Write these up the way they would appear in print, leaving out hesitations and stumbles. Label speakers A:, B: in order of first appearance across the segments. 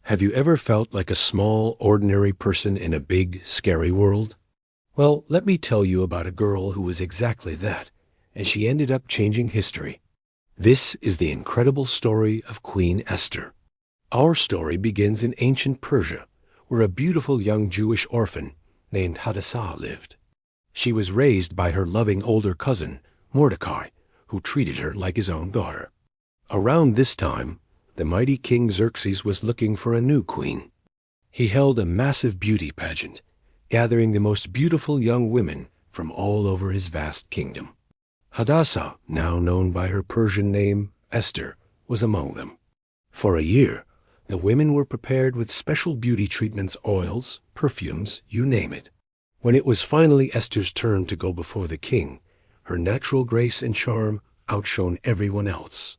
A: Have you ever felt like a small, ordinary person in a big, scary world? Well, let me tell you about a girl who was exactly that, and she ended up changing history. This is the incredible story of Queen Esther. Our story begins in ancient Persia, where a beautiful young Jewish orphan named Hadassah lived. She was raised by her loving older cousin, Mordecai, who treated her like his own daughter. Around this time, the mighty King Xerxes was looking for a new queen. He held a massive beauty pageant, gathering the most beautiful young women from all over his vast kingdom. Hadassah, now known by her Persian name Esther, was among them. For a year, the women were prepared with special beauty treatments, oils, perfumes, you name it. When it was finally Esther's turn to go before the king, her natural grace and charm outshone everyone else.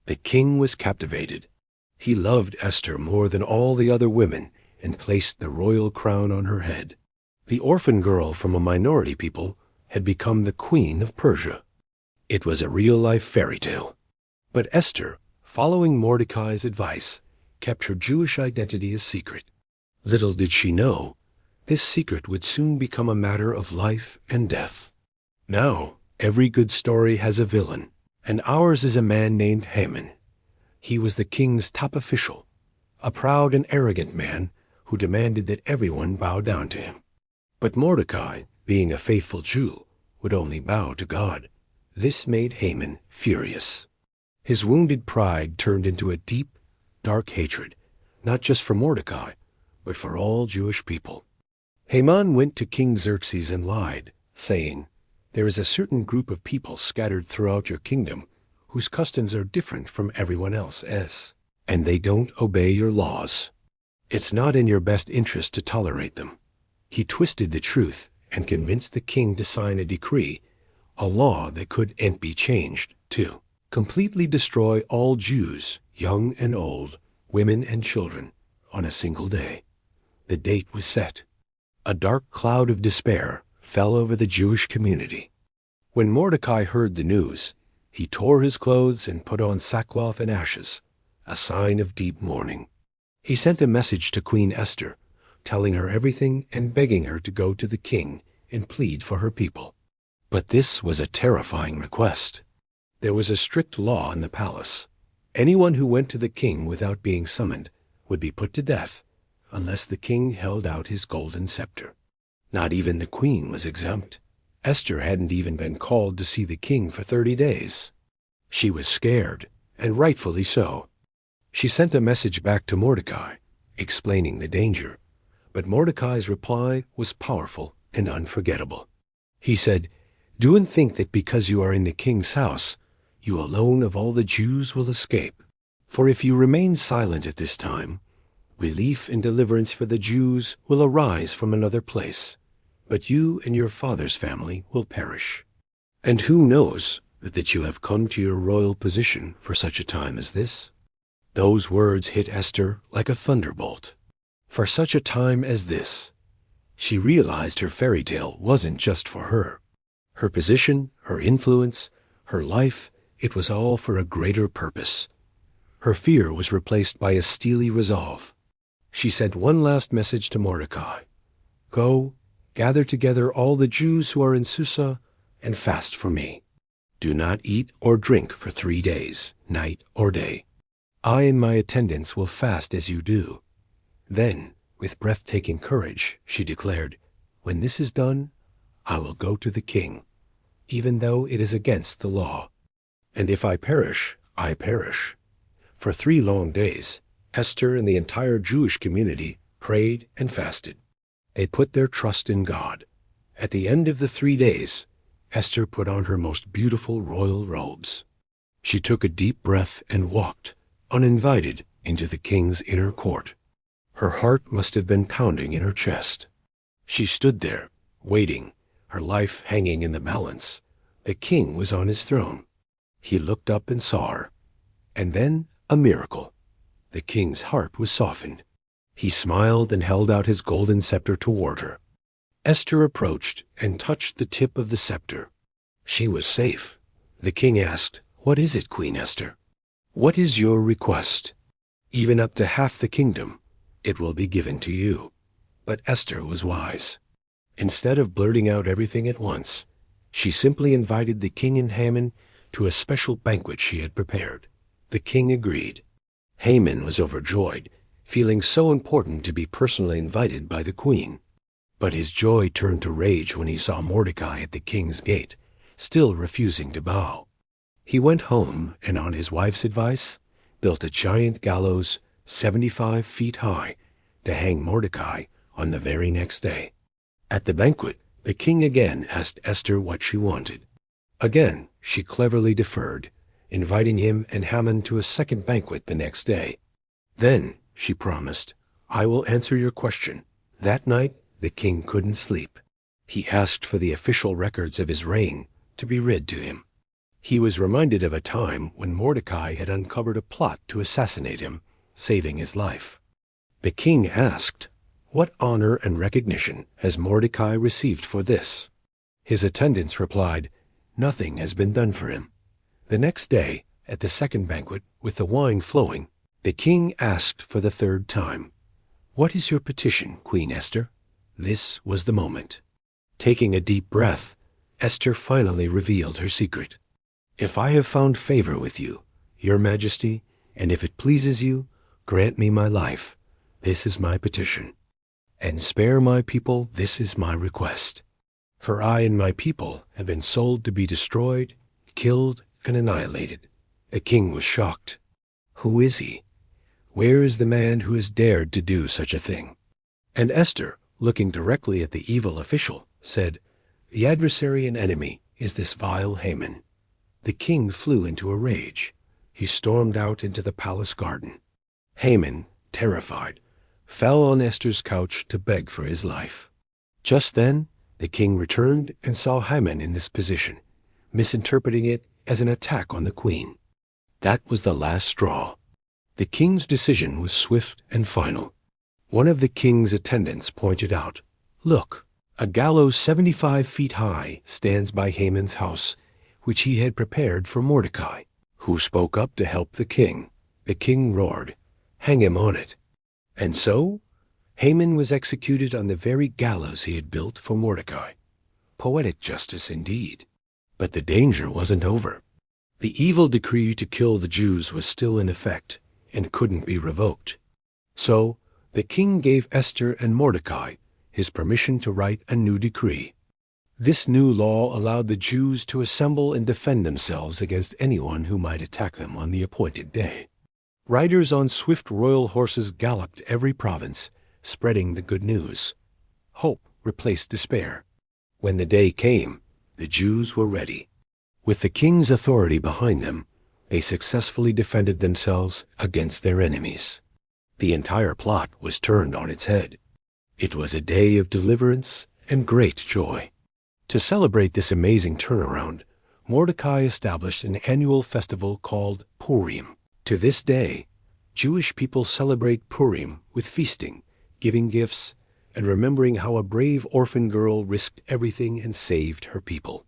A: The king was captivated. He loved Esther more than all the other women and placed the royal crown on her head. The orphan girl from a minority people had become the queen of Persia. It was a real-life fairy tale. But Esther, following Mordecai's advice, kept her Jewish identity a secret. Little did she know, this secret would soon become a matter of life and death. Now, every good story has a villain, and ours is a man named Haman. He was the king's top official, a proud and arrogant man who demanded that everyone bow down to him. But Mordecai, being a faithful Jew, would only bow to God. This made Haman furious. His wounded pride turned into a deep, dark hatred, not just for Mordecai, but for all Jewish people. Haman went to King Xerxes and lied, saying, "There is a certain group of people scattered throughout your kingdom whose customs are different from everyone else's, and they don't obey your laws. It's not in your best interest to tolerate them." He twisted the truth and convinced the king to sign a decree, a law that could and be changed, to completely destroy all Jews, young and old, women and children, on a single day. The date was set. A dark cloud of despair fell over the Jewish community. When Mordecai heard the news, he tore his clothes and put on sackcloth and ashes, a sign of deep mourning. He sent a message to Queen Esther, telling her everything and begging her to go to the king and plead for her people. But this was a terrifying request. There was a strict law in the palace. Anyone who went to the king without being summoned would be put to death, unless the king held out his golden scepter. Not even the queen was exempt. Esther hadn't even been called to see the king for 30 days. She was scared, and rightfully so. She sent a message back to Mordecai, explaining the danger. But Mordecai's reply was powerful and unforgettable. He said, "Do not think that because you are in the king's house, you alone of all the Jews will escape. For if you remain silent at this time, relief and deliverance for the Jews will arise from another place, but you and your father's family will perish. And who knows that you have come to your royal position for such a time as this?" Those words hit Esther like a thunderbolt. For such a time as this, she realized her fairy tale wasn't just for her. Her position, her influence, her life, it was all for a greater purpose. Her fear was replaced by a steely resolve. She sent one last message to Mordecai. "Go, gather together all the Jews who are in Susa, and fast for me. Do not eat or drink for 3 days, night or day. I and my attendants will fast as you do." Then, with breathtaking courage, she declared, "When this is done, I will go to the king, even though it is against the law. And if I perish, I perish." For 3 long days, Esther and the entire Jewish community prayed and fasted. They put their trust in God. At the end of the 3 days, Esther put on her most beautiful royal robes. She took a deep breath and walked, uninvited, into the king's inner court. Her heart must have been pounding in her chest. She stood there, waiting, her life hanging in the balance. The king was on his throne. He looked up and saw her. And then a miracle. The king's heart was softened. He smiled and held out his golden scepter toward her. Esther approached and touched the tip of the scepter. She was safe. The king asked, "What is it, Queen Esther? What is your request?" Even up to half the kingdom, it will be given to you. But Esther was wise. Instead of blurting out everything at once, she simply invited the king and Haman to a special banquet she had prepared. The king agreed. Haman was overjoyed, feeling so important to be personally invited by the queen. But his joy turned to rage when he saw Mordecai at the king's gate, still refusing to bow. He went home and, on his wife's advice, built a giant gallows 75 feet high to hang Mordecai on the very next day. At the banquet, the king again asked Esther what she wanted. Again, she cleverly deferred, inviting him and Haman to a second banquet the next day. Then, she promised, "I will answer your question." That night, the king couldn't sleep. He asked for the official records of his reign to be read to him. He was reminded of a time when Mordecai had uncovered a plot to assassinate him, saving his life. The king asked, "What honor and recognition has Mordecai received for this?" His attendants replied, "Nothing has been done for him." The next day, at the second banquet, with the wine flowing, the king asked for the third time, "What is your petition, Queen Esther?" This was the moment. Taking a deep breath, Esther finally revealed her secret. "If I have found favor with you, your majesty, and if it pleases you, grant me my life. This is my petition. And spare my people, this is my request. For I and my people have been sold to be destroyed, killed, and annihilated." The king was shocked. Who is he? Where is the man who has dared to do such a thing? And Esther, looking directly at the evil official, said, "The adversary and enemy is this vile Haman." The king flew into a rage. He stormed out into the palace garden. Haman, terrified, fell on Esther's couch to beg for his life. Just then, the king returned and saw Haman in this position, misinterpreting it as an attack on the queen. That was the last straw. The king's decision was swift and final. One of the king's attendants pointed out, "Look, a gallows 75 feet high stands by Haman's house, which he had prepared for Mordecai." Who spoke up to help the king? The king roared, "Hang him on it." And so, Haman was executed on the very gallows he had built for Mordecai. Poetic justice indeed. But the danger wasn't over. The evil decree to kill the Jews was still in effect and couldn't be revoked. So, the king gave Esther and Mordecai his permission to write a new decree. This new law allowed the Jews to assemble and defend themselves against anyone who might attack them on the appointed day. Riders on swift royal horses galloped every province, spreading the good news. Hope replaced despair. When the day came, the Jews were ready. With the king's authority behind them, they successfully defended themselves against their enemies. The entire plot was turned on its head. It was a day of deliverance and great joy. To celebrate this amazing turnaround, Mordecai established an annual festival called Purim. To this day, Jewish people celebrate Purim with feasting, giving gifts, and remembering how a brave orphan girl risked everything and saved her people.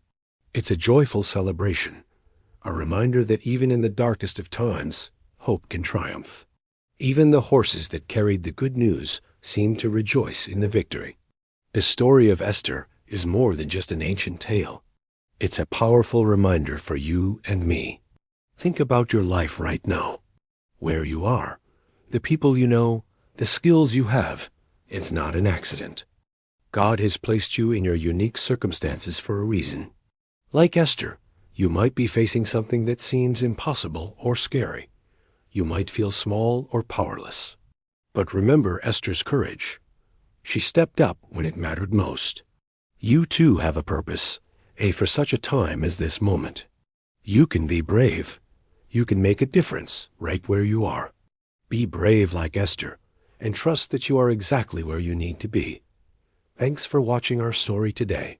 A: It's a joyful celebration, a reminder that even in the darkest of times, hope can triumph. Even the horses that carried the good news seemed to rejoice in the victory. The story of Esther is more than just an ancient tale. It's a powerful reminder for you and me. Think about your life right now. Where you are, the people you know, the skills you have. It's not an accident. God has placed you in your unique circumstances for a reason. Like Esther, you might be facing something that seems impossible or scary. You might feel small or powerless. But remember Esther's courage. She stepped up when it mattered most. You too have a purpose, for such a time as this moment. You can be brave. You can make a difference right where you are. Be brave like Esther, and trust that you are exactly where you need to be. Thanks for watching our story today.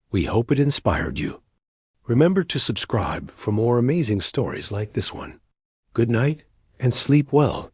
A: We hope it inspired you. Remember to subscribe for more amazing stories like this one. Good night and sleep well.